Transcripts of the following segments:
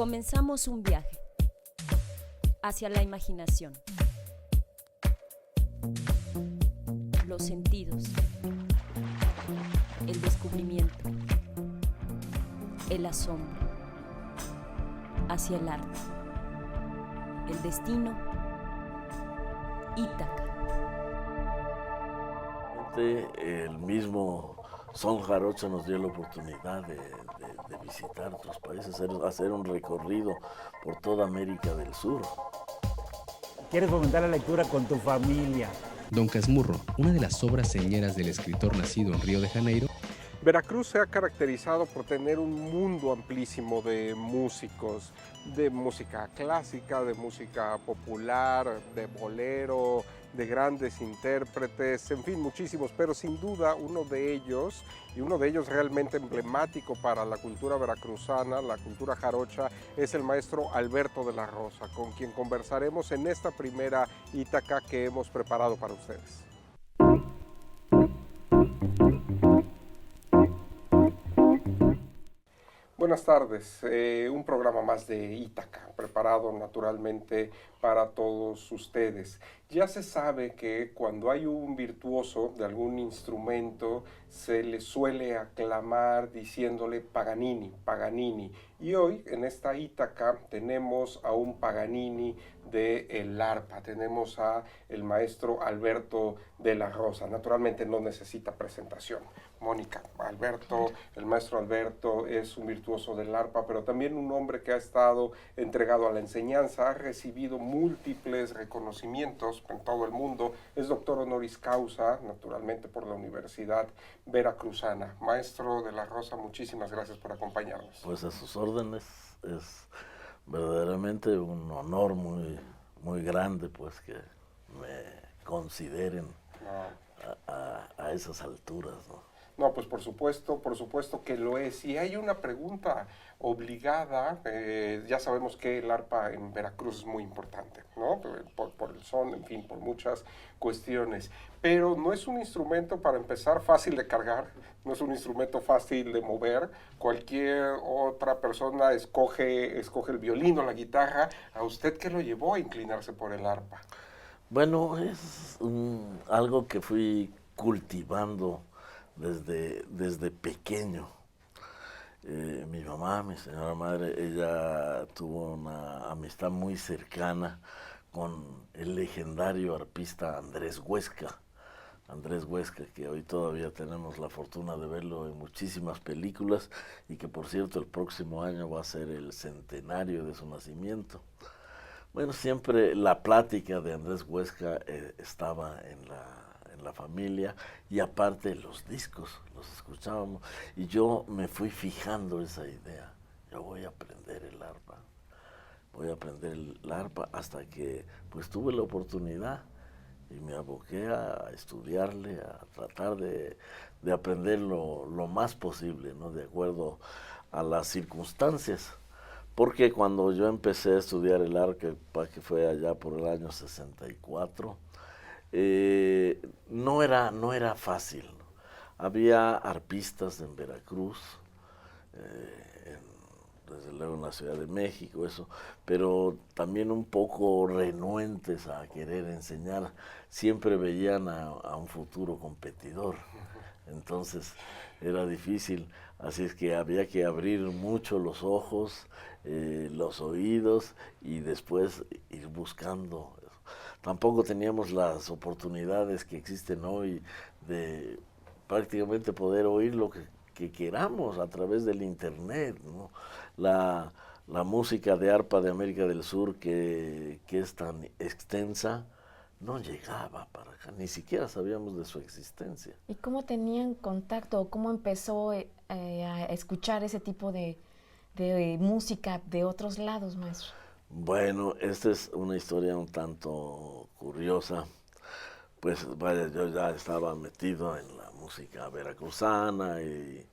Comenzamos un viaje hacia la imaginación, los sentidos, el descubrimiento, el asombro, hacia el arte, el destino, Ítaca. El mismo Son Jarocho nos dio la oportunidad de visitar otros países, hacer un recorrido por toda América del Sur. ¿Quieres fomentar la lectura con tu familia? Don Casmurro, una de las obras señeras del escritor nacido en Río de Janeiro. Veracruz se ha caracterizado por tener un mundo amplísimo de músicos, de música clásica, de música popular, de bolero, de grandes intérpretes, en fin, muchísimos, pero sin duda uno de ellos, y uno de ellos realmente emblemático para la cultura veracruzana, la cultura jarocha, es el maestro Alberto de la Rosa, con quien conversaremos en esta primera Ítaca que hemos preparado para ustedes. Buenas tardes, un programa más de Ítaca, preparado naturalmente para todos ustedes. Ya se sabe que cuando hay un virtuoso de algún instrumento, se le suele aclamar diciéndole Paganini, Paganini. Y hoy en esta Ítaca tenemos a un Paganini del arpa, tenemos a el maestro Alberto de la Rosa. Naturalmente no necesita presentación. Mónica, Alberto, el maestro Alberto es un virtuoso del arpa, pero también un hombre que ha estado entregado a la enseñanza, ha recibido múltiples reconocimientos en todo el mundo, es doctor honoris causa, naturalmente por la Universidad Veracruzana. Maestro de la Rosa, muchísimas gracias por acompañarnos. Pues a sus órdenes, es verdaderamente un honor muy grande pues que me consideren a esas alturas, ¿no? No, pues por supuesto que lo es. Y hay una pregunta obligada, ya sabemos que el arpa en Veracruz es muy importante, ¿no? Por el son, en fin, por muchas cuestiones. Pero no es un instrumento, para empezar, fácil de cargar, no es un instrumento fácil de mover. Cualquier otra persona escoge el violín o la guitarra. ¿A usted qué lo llevó a inclinarse por el arpa? Bueno, es algo que fui cultivando desde pequeño. Mi mamá, mi señora madre, ella tuvo una amistad muy cercana con el legendario arpista Andrés Huesca, que hoy todavía tenemos la fortuna de verlo en muchísimas películas y que por cierto el próximo año va a ser el centenario de su nacimiento. Bueno, siempre la plática de Andrés Huesca estaba en la familia, y aparte los discos los escuchábamos, y yo me fui fijando esa idea: yo voy a aprender el arpa, hasta que pues tuve la oportunidad y me aboqué a estudiarle, a tratar de aprender lo más posible, ¿no? De acuerdo a las circunstancias, porque cuando yo empecé a estudiar el arpa, que fue allá por el año 64, no era fácil, ¿no? Había arpistas en Veracruz, desde luego en la Ciudad de México, eso, pero también un poco renuentes a querer enseñar. Siempre veían a un futuro competidor, entonces era difícil, así es que había que abrir mucho los ojos, los oídos, y después ir buscando. Tampoco teníamos las oportunidades que existen hoy de prácticamente poder oír lo que queramos a través del internet, ¿no? La música de arpa de América del Sur, que es tan extensa, no llegaba para acá, ni siquiera sabíamos de su existencia. ¿Y cómo tenían contacto, o cómo empezó a escuchar ese tipo de música de otros lados, maestro? Bueno, esta es una historia un tanto curiosa. Pues vaya, yo ya estaba metido en la música veracruzana y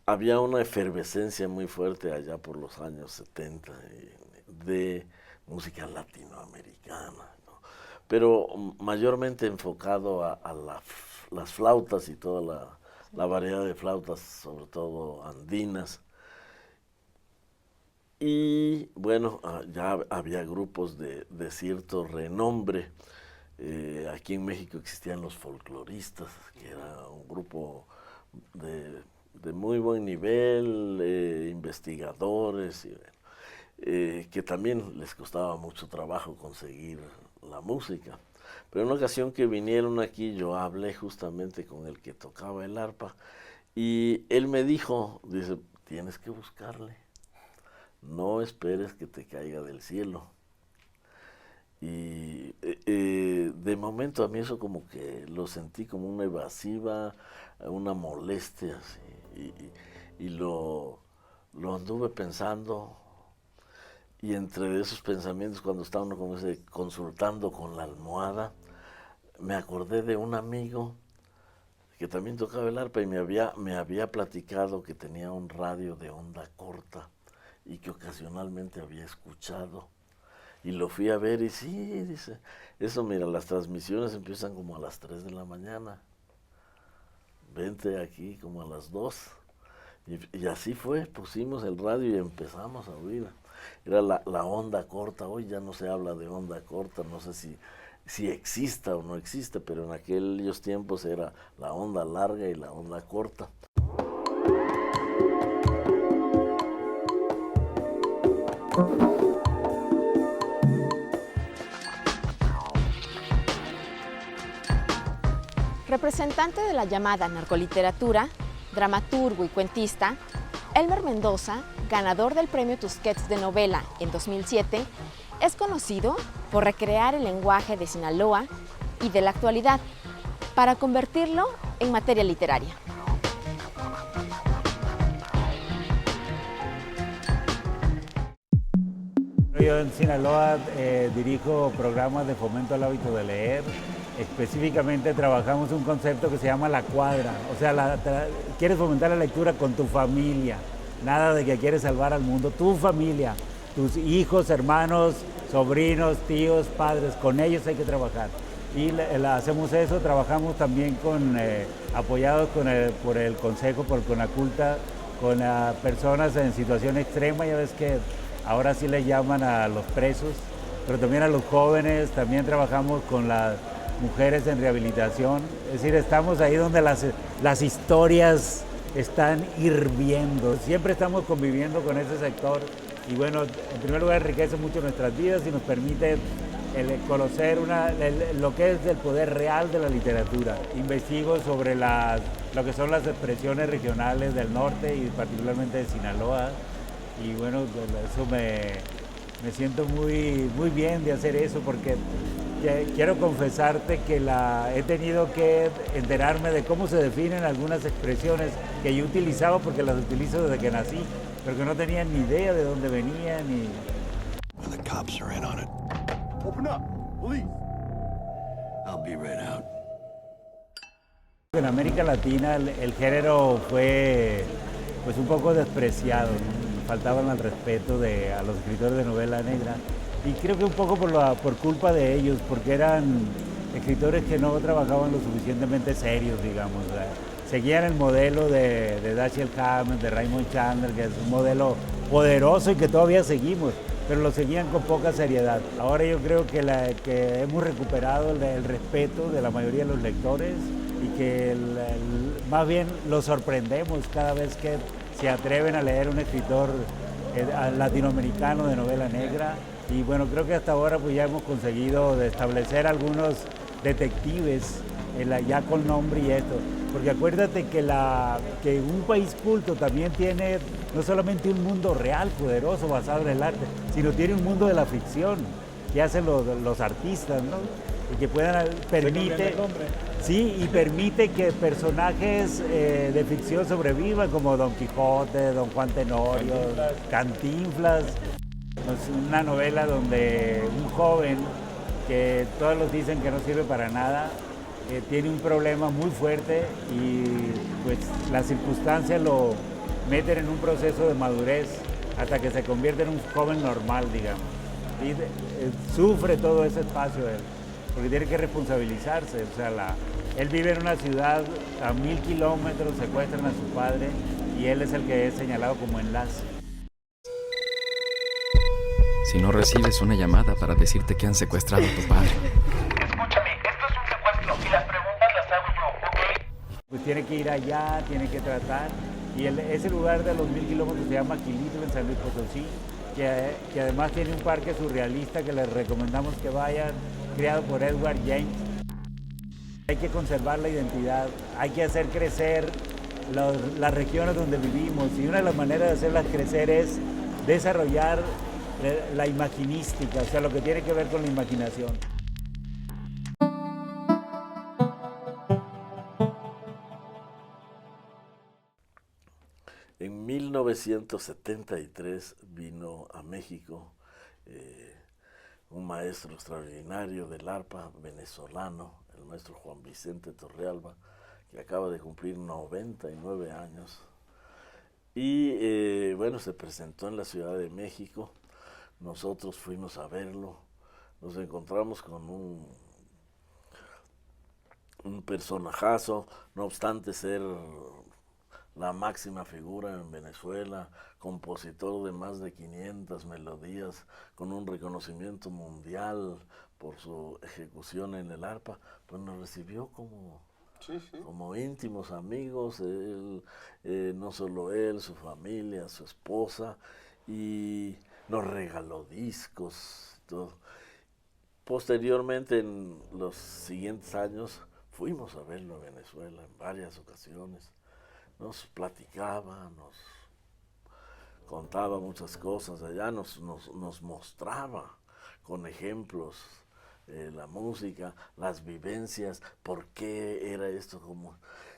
había una efervescencia muy fuerte allá por los años 70 de música latinoamericana, ¿no? Pero mayormente enfocado a las flautas y toda la variedad de flautas, sobre todo andinas. Y bueno, ya había grupos de cierto renombre. Aquí en México existían los folcloristas, que era un grupo de muy buen nivel, investigadores, que también les costaba mucho trabajo conseguir la música. Pero en una ocasión que vinieron aquí, yo hablé justamente con el que tocaba el arpa, y él me dijo, dice, tienes que buscarle, no esperes que te caiga del cielo. Y de momento a mí eso como que lo sentí como una evasiva, una molestia, así, y lo anduve pensando, y entre esos pensamientos, cuando estaba uno como ese, consultando con la almohada, me acordé de un amigo que también tocaba el arpa y me había platicado que tenía un radio de onda corta y que ocasionalmente había escuchado. Y lo fui a ver y sí, dice, eso mira, las transmisiones empiezan como a las 3 de la mañana. Vente aquí como a las 2. Y así fue, pusimos el radio y empezamos a oír. Era la onda corta, hoy ya no se habla de onda corta, no sé si exista o no existe, pero en aquellos tiempos era la onda larga y la onda corta. Representante de la llamada narcoliteratura, dramaturgo y cuentista, Elmer Mendoza, ganador del Premio Tusquets de novela en 2007, es conocido por recrear el lenguaje de Sinaloa y de la actualidad para convertirlo en materia literaria. Yo en Sinaloa dirijo programas de fomento al hábito de leer. Específicamente trabajamos un concepto que se llama la cuadra. O sea, quieres fomentar la lectura con tu familia. Nada de que quieres salvar al mundo. Tu familia, tus hijos, hermanos, sobrinos, tíos, padres, con ellos hay que trabajar. Y hacemos eso, trabajamos también apoyados por el Consejo, por Conaculta, con personas en situación extrema. Ya ves que ahora sí le llaman a los presos, pero también a los jóvenes. También trabajamos con las mujeres en rehabilitación. Es decir, estamos ahí donde las historias están hirviendo. Siempre estamos conviviendo con ese sector y bueno, en primer lugar enriquece mucho nuestras vidas y nos permite conocer lo que es el poder real de la literatura. Investigo sobre lo que son las expresiones regionales del norte y particularmente de Sinaloa y bueno, eso me siento muy, muy bien de hacer eso porque quiero confesarte que he tenido que enterarme de cómo se definen algunas expresiones que yo utilizaba porque las utilizo desde que nací, pero que no tenía ni idea de dónde venían. The cops are in on it. Open up, police. I'll be right out. En América Latina el género fue pues un poco despreciado, ¿no? Faltaban al respeto a los escritores de novela negra. Y creo que un poco por culpa de ellos, porque eran escritores que no trabajaban lo suficientemente serios, digamos. Seguían el modelo de Dashiell Hammett, de Raymond Chandler, que es un modelo poderoso y que todavía seguimos, pero lo seguían con poca seriedad. Ahora yo creo que hemos recuperado el respeto de la mayoría de los lectores y que más bien los sorprendemos cada vez que se atreven a leer un escritor latinoamericano de novela negra. Y bueno, creo que hasta ahora pues ya hemos conseguido establecer algunos detectives ya con nombre y esto. Porque acuérdate que un país culto también tiene no solamente un mundo real, poderoso, basado en el arte, sino tiene un mundo de la ficción que hacen los artistas, ¿no? Y que permite que personajes de ficción sobrevivan como Don Quijote, Don Juan Tenorio, Cantinflas. Es una novela donde un joven que todos los dicen que no sirve para nada, tiene un problema muy fuerte y pues las circunstancias lo meten en un proceso de madurez hasta que se convierte en un joven normal, digamos. Y sufre todo ese espacio él, porque tiene que responsabilizarse. O sea, él vive en una ciudad a 1000 kilómetros, secuestran a su padre y él es el que es señalado como enlace. si no recibes una llamada para decirte que han secuestrado a tu padre. Escúchame, esto es un secuestro y las preguntas las hago yo, ¿ok? Pues tiene que ir allá, tiene que tratar. Y ese lugar de los 1000 kilómetros se llama Quilitro, en San Luis Potosí, que además tiene un parque surrealista que les recomendamos que vayan, creado por Edward James. Hay que conservar la identidad, hay que hacer crecer las regiones donde vivimos, y una de las maneras de hacerlas crecer es desarrollar la imaginística, o sea, lo que tiene que ver con la imaginación. En 1973 vino a México un maestro extraordinario del arpa venezolano, el maestro Juan Vicente Torrealba, que acaba de cumplir 99 años. Y bueno, se presentó en la Ciudad de México. Nosotros fuimos a verlo. Nos encontramos con un personajazo, no obstante ser la máxima figura en Venezuela, compositor de más de 500 melodías, con un reconocimiento mundial por su ejecución en el arpa, pues nos recibió como íntimos amigos, él, no solo él, su familia, su esposa, y nos regaló discos, todo. Posteriormente, en los siguientes años, fuimos a verlo a Venezuela en varias ocasiones. Nos platicaba, nos contaba muchas cosas allá, nos mostraba con ejemplos la música, las vivencias, por qué era esto como...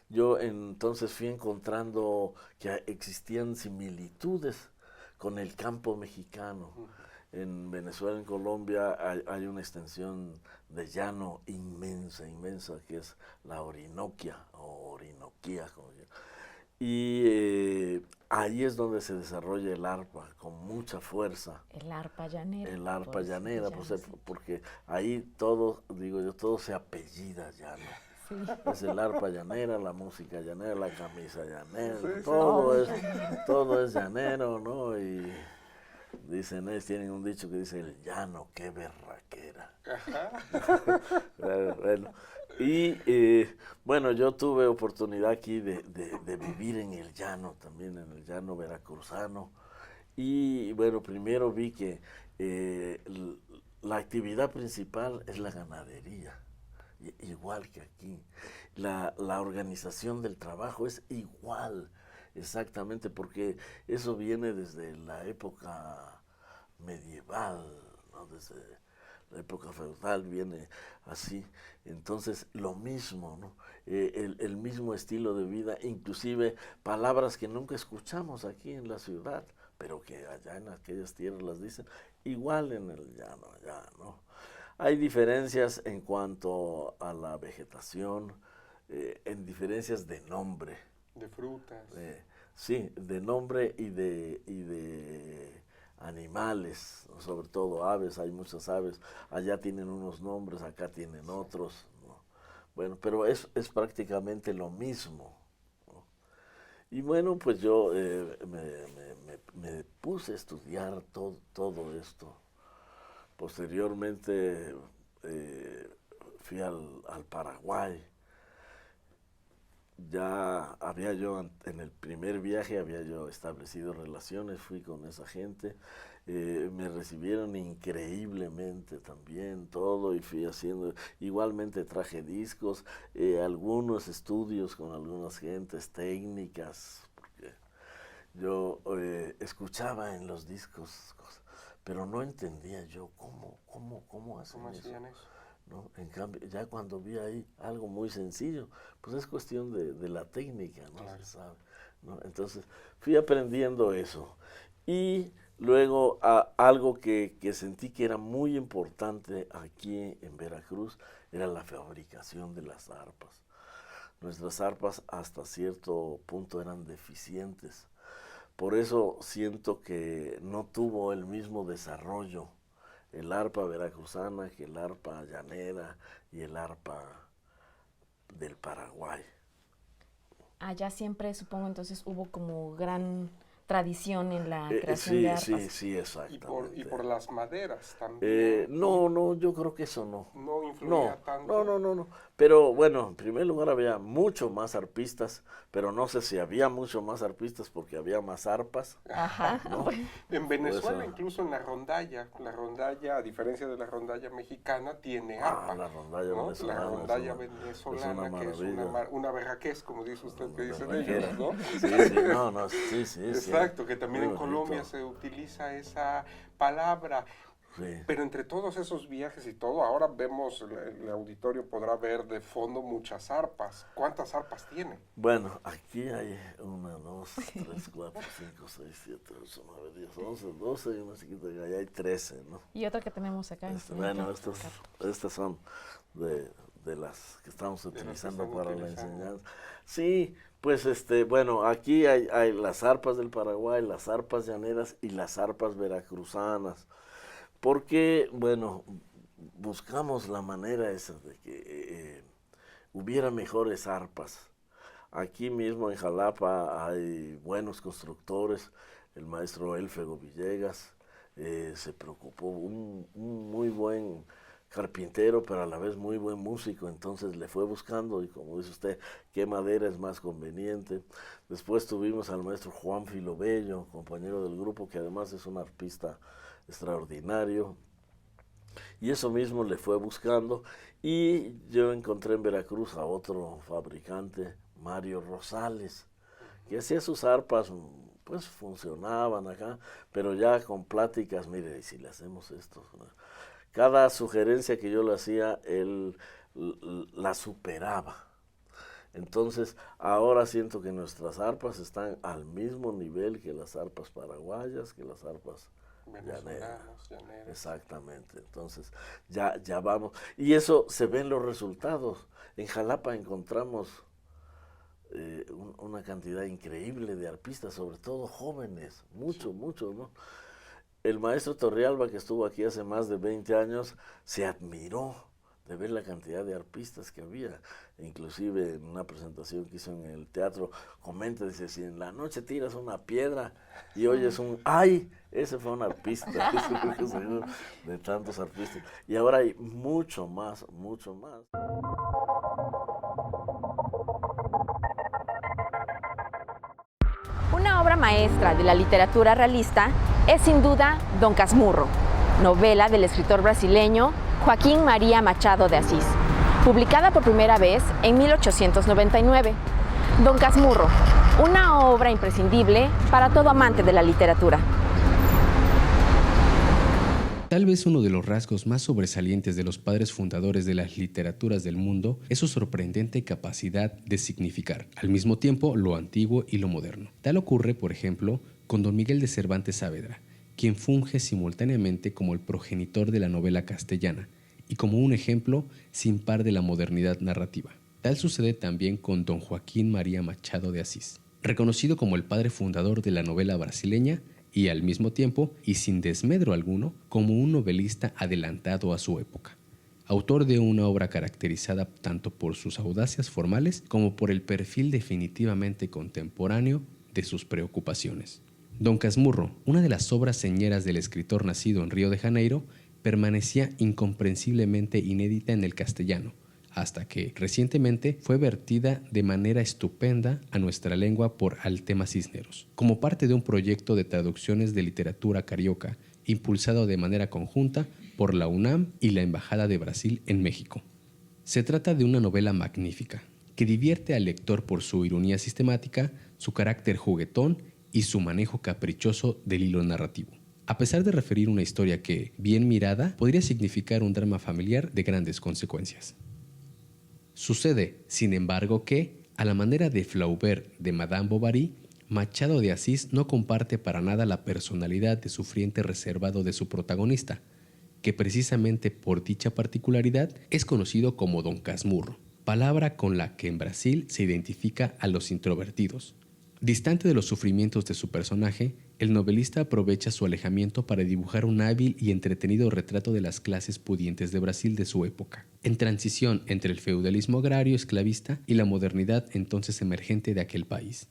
Yo entonces fui encontrando que existían similitudes con el campo mexicano. En Venezuela, en Colombia, hay una extensión de llano inmensa, que es la Orinoquia, o Orinoquía, como yo. Y ahí es donde se desarrolla el arpa con mucha fuerza. El arpa llanera. El arpa llanera, porque ahí todo, digo yo, todo se apellida llano. Sí. Es el arpa llanera, la música llanera, la camisa llanera, todo es llanero, ¿no? Y dicen, tienen un dicho que dice, el llano, qué berraquera. Bueno, y bueno, yo tuve oportunidad aquí de vivir en el llano, también en el llano veracruzano, y bueno, primero vi que la actividad principal es la ganadería, igual que aquí. La organización del trabajo es igual, exactamente, porque eso viene desde la época medieval, ¿no? Desde la época feudal viene así. Entonces, lo mismo, ¿no? El mismo estilo de vida, inclusive palabras que nunca escuchamos aquí en la ciudad, pero que allá en aquellas tierras las dicen, igual en el llano, allá, ¿no? Hay diferencias en cuanto a la vegetación, en diferencias de nombre. De frutas. Sí, de nombre y de animales, sobre todo aves, hay muchas aves, allá tienen unos nombres, acá tienen otros, ¿no? Bueno, pero es prácticamente lo mismo, ¿no? Y bueno, pues yo me puse a estudiar todo esto. Posteriormente fui al Paraguay. Ya había yo, en el primer viaje había yo establecido relaciones, fui con esa gente, me recibieron increíblemente también todo, y fui haciendo, igualmente traje discos, algunos estudios con algunas gentes técnicas, porque yo escuchaba en los discos cosas, pero no entendía yo cómo hacían eso. ¿No? En cambio, ya cuando vi ahí algo muy sencillo, pues es cuestión de la técnica, ¿no? Claro. Se sabe, ¿no? Entonces fui aprendiendo eso. Y luego algo que sentí que era muy importante aquí en Veracruz era la fabricación de las arpas. Nuestras arpas hasta cierto punto eran deficientes. Por eso siento que no tuvo el mismo desarrollo el arpa veracruzana que el arpa llanera y el arpa del Paraguay. Allá siempre, supongo, entonces hubo como gran tradición en la creación de arpas. Sí, exactamente. Y por las maderas también. No, yo creo que eso no. No influía tanto. No. Pero bueno, en primer lugar había mucho más arpistas, pero no sé si había mucho más arpistas porque había más arpas. Ajá. ¿no? En Venezuela, incluso en la rondalla, a diferencia de la rondalla mexicana, tiene arpa. La rondalla ¿no? venezolana. La rondalla venezolana, que es una berraquez, como dice usted, que dice de ellos, ¿no? Sí. Exacto, que también en Colombia se utiliza esa palabra. Sí. Pero entre todos esos viajes y todo, ahora vemos, el auditorio podrá ver de fondo muchas arpas. ¿Cuántas arpas tiene? Bueno, aquí hay 1, 2, 3, 4, 5, 6, 7, 8, 9, 10, 11, 12 y una chiquita y allá hay 13, ¿no? Y otra que tenemos acá. Bueno, estas son de las que estamos utilizando para la enseñanza. Sí, pues bueno, aquí hay las arpas del Paraguay, las arpas llaneras y las arpas veracruzanas. Porque, bueno, buscamos la manera esa de que hubiera mejores arpas. Aquí mismo en Jalapa hay buenos constructores, el maestro Elfego Villegas se preocupó, un muy buen carpintero, pero a la vez muy buen músico, entonces le fue buscando y como dice usted, qué madera es más conveniente. Después tuvimos al maestro Juan Filobello, compañero del grupo, que además es un arpista extraordinario, y eso mismo le fue buscando, y yo encontré en Veracruz a otro fabricante, Mario Rosales, que hacía sus arpas, pues funcionaban acá, pero ya con pláticas, mire, si le hacemos esto, cada sugerencia que yo le hacía, él la superaba. Entonces, ahora siento que nuestras arpas están al mismo nivel que las arpas paraguayas, que las arpas llaneras. Exactamente. Entonces, ya vamos. Y eso se ve en los resultados. En Jalapa encontramos una cantidad increíble de arpistas, sobre todo jóvenes, mucho, ¿no? El maestro Torrealba, que estuvo aquí hace más de 20 años, se admiró de ver la cantidad de arpistas que había. Inclusive en una presentación que hizo en el teatro, comenta, dice, si en la noche tiras una piedra y oyes un ¡ay! Ese fue un arpista, de tantos arpistas. Y ahora hay mucho más. Una obra maestra de la literatura realista es sin duda Don Casmurro, novela del escritor brasileño Joaquín María Machado de Assis, publicada por primera vez en 1899. Don Casmurro, una obra imprescindible para todo amante de la literatura. Tal vez uno de los rasgos más sobresalientes de los padres fundadores de las literaturas del mundo es su sorprendente capacidad de significar, al mismo tiempo, lo antiguo y lo moderno. Tal ocurre, por ejemplo, con Don Miguel de Cervantes Saavedra, quien funge simultáneamente como el progenitor de la novela castellana y como un ejemplo sin par de la modernidad narrativa. Tal sucede también con Don Joaquín María Machado de Assis, reconocido como el padre fundador de la novela brasileña y al mismo tiempo, y sin desmedro alguno, como un novelista adelantado a su época. Autor de una obra caracterizada tanto por sus audacias formales como por el perfil definitivamente contemporáneo de sus preocupaciones. Don Casmurro, una de las obras señeras del escritor nacido en Río de Janeiro, permanecía incomprensiblemente inédita en el castellano, hasta que recientemente fue vertida de manera estupenda a nuestra lengua por Altema Cisneros, como parte de un proyecto de traducciones de literatura carioca, impulsado de manera conjunta por la UNAM y la Embajada de Brasil en México. Se trata de una novela magnífica, que divierte al lector por su ironía sistemática, su carácter juguetón y su manejo caprichoso del hilo narrativo. A pesar de referir una historia que, bien mirada, podría significar un drama familiar de grandes consecuencias. Sucede, sin embargo, que, a la manera de Flaubert de Madame Bovary, Machado de Assis no comparte para nada la personalidad de sufriente reservado de su protagonista, que precisamente por dicha particularidad es conocido como Don Casmurro, palabra con la que en Brasil se identifica a los introvertidos. Distante de los sufrimientos de su personaje, el novelista aprovecha su alejamiento para dibujar un hábil y entretenido retrato de las clases pudientes de Brasil de su época, en transición entre el feudalismo agrario esclavista y la modernidad entonces emergente de aquel país.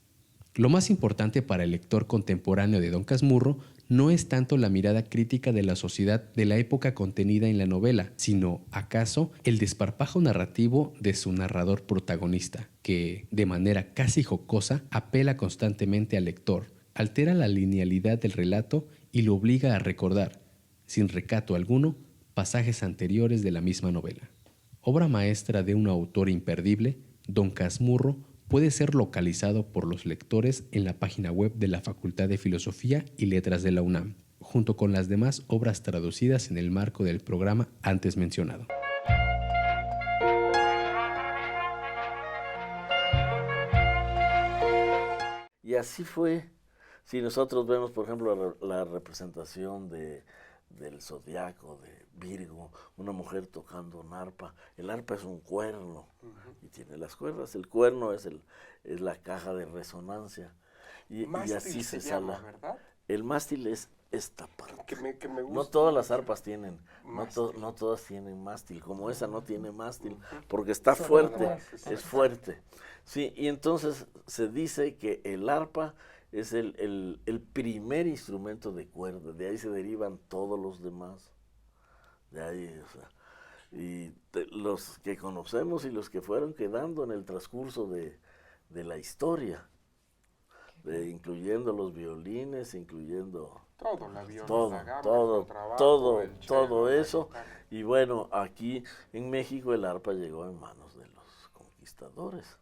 Lo más importante para el lector contemporáneo de Don Casmurro no es tanto la mirada crítica de la sociedad de la época contenida en la novela, sino, acaso, el desparpajo narrativo de su narrador protagonista, que, de manera casi jocosa, apela constantemente al lector, altera la linealidad del relato y lo obliga a recordar, sin recato alguno, pasajes anteriores de la misma novela. Obra maestra de un autor imperdible, Don Casmurro puede ser localizado por los lectores en la página web de la Facultad de Filosofía y Letras de la UNAM, junto con las demás obras traducidas en el marco del programa antes mencionado. Y así fue. Si nosotros vemos, por ejemplo, la representación del zodiaco, de Virgo, una mujer tocando un arpa. El arpa es un cuerno y tiene las cuerdas. El cuerno es la caja de resonancia. Y así se llama, ¿verdad? El mástil es esta parte. Que me gusta. No todas las arpas tienen, no todas tienen mástil, como esa no tiene mástil, porque está fuerte, es fuerte. Sí, y entonces se dice que el arpa es el primer instrumento de cuerda, de ahí se derivan todos los demás. De ahí, o sea, y los que conocemos y los que fueron quedando en el transcurso de la historia, incluyendo los violines, incluyendo todo, la viola, todo, la gamba, todo, el contrabajo, todo, el cello, todo eso. guitarra. Y bueno, aquí en México el arpa llegó en manos de los conquistadores,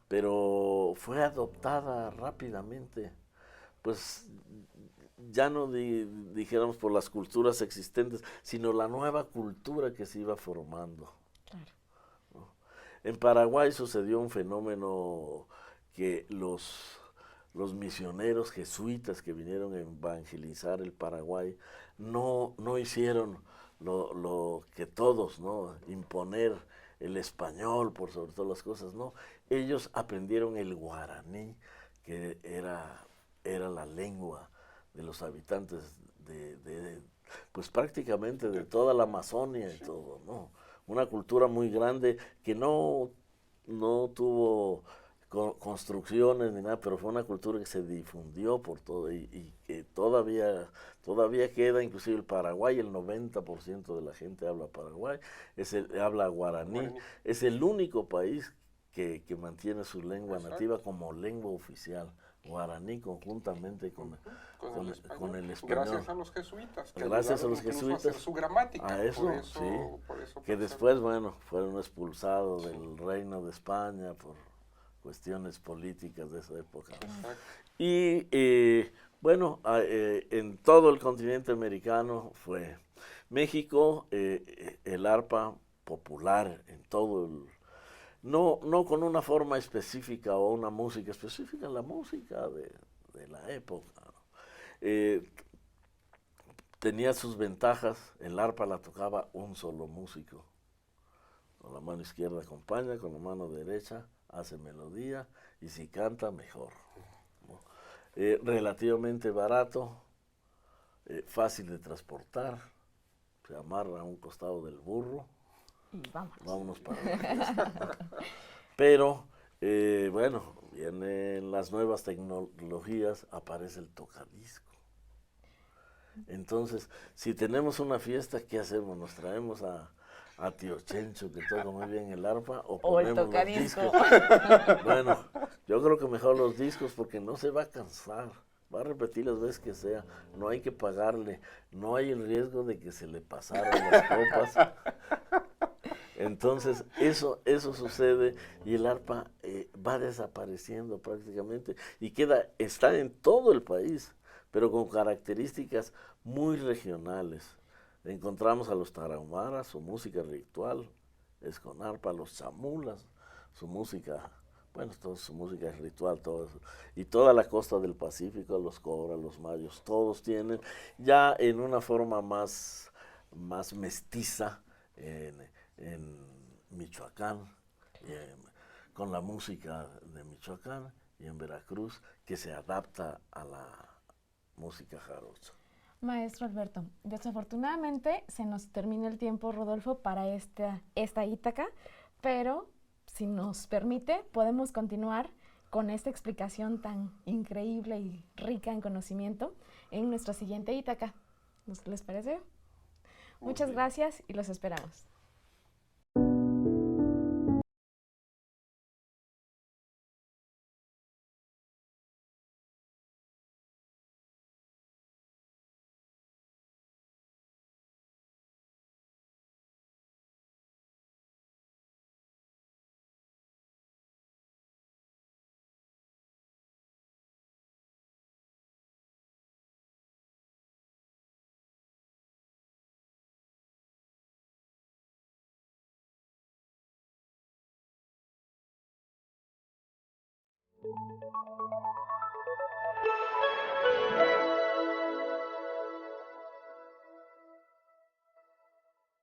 pero fue adoptada rápidamente, pues ya no dijéramos por las culturas existentes, sino la nueva cultura que se iba formando. Claro. ¿No? En Paraguay sucedió un fenómeno que los misioneros jesuitas que vinieron a evangelizar el Paraguay no hicieron lo que todos, ¿no? Imponer el español por sobre todas las cosas, no. Ellos aprendieron el guaraní, que era la lengua de los habitantes pues prácticamente de toda la Amazonia y todo, ¿no? Una cultura muy grande que no tuvo construcciones ni nada, pero fue una cultura que se difundió por todo y que todavía queda, inclusive el Paraguay, el 90% de la gente habla paraguay, habla guaraní, es el único país que mantiene su lengua nativa como lengua oficial, guaraní conjuntamente con el español. Gracias a los jesuitas. Gracias a los jesuitas. A hacer su gramática. A eso, por eso que después, fueron expulsados del reino de España por cuestiones políticas de esa época. Exacto. Y en todo el continente americano fue México, el arpa popular en todo no con una forma específica o una música específica, la música de la época. Tenía sus ventajas, el arpa la tocaba un solo músico. Con la mano izquierda acompaña, con la mano derecha hace melodía y si canta mejor, ¿no? Relativamente barato, fácil de transportar, se amarra a un costado del burro y vámonos para la fiesta. Pero vienen las nuevas tecnologías, aparece el tocadisco. Entonces, si tenemos una fiesta, ¿qué hacemos? Nos traemos a Tío Chencho, que toca muy bien el arpa, o ponemos los discos. Bueno, yo creo que mejor los discos, porque no se va a cansar, va a repetir las veces que sea, no hay que pagarle, no hay el riesgo de que se le pasaran las copas. Entonces, eso sucede y el arpa va desapareciendo prácticamente y está en todo el país, pero con características muy regionales. Encontramos a los tarahumaras, su música ritual es con arpa, los chamulas, su música, toda su música es ritual, todo eso. Y toda la costa del Pacífico, los cobras, los mayos, todos tienen, ya en una forma más mestiza, en Michoacán, con la música de Michoacán, y en Veracruz, que se adapta a la música jarocha. Maestro Alberto, desafortunadamente se nos termina el tiempo, Rodolfo, para esta Ítaca, pero si nos permite, podemos continuar con esta explicación tan increíble y rica en conocimiento en nuestra siguiente Ítaca. ¿Les parece? Muchas gracias y los esperamos.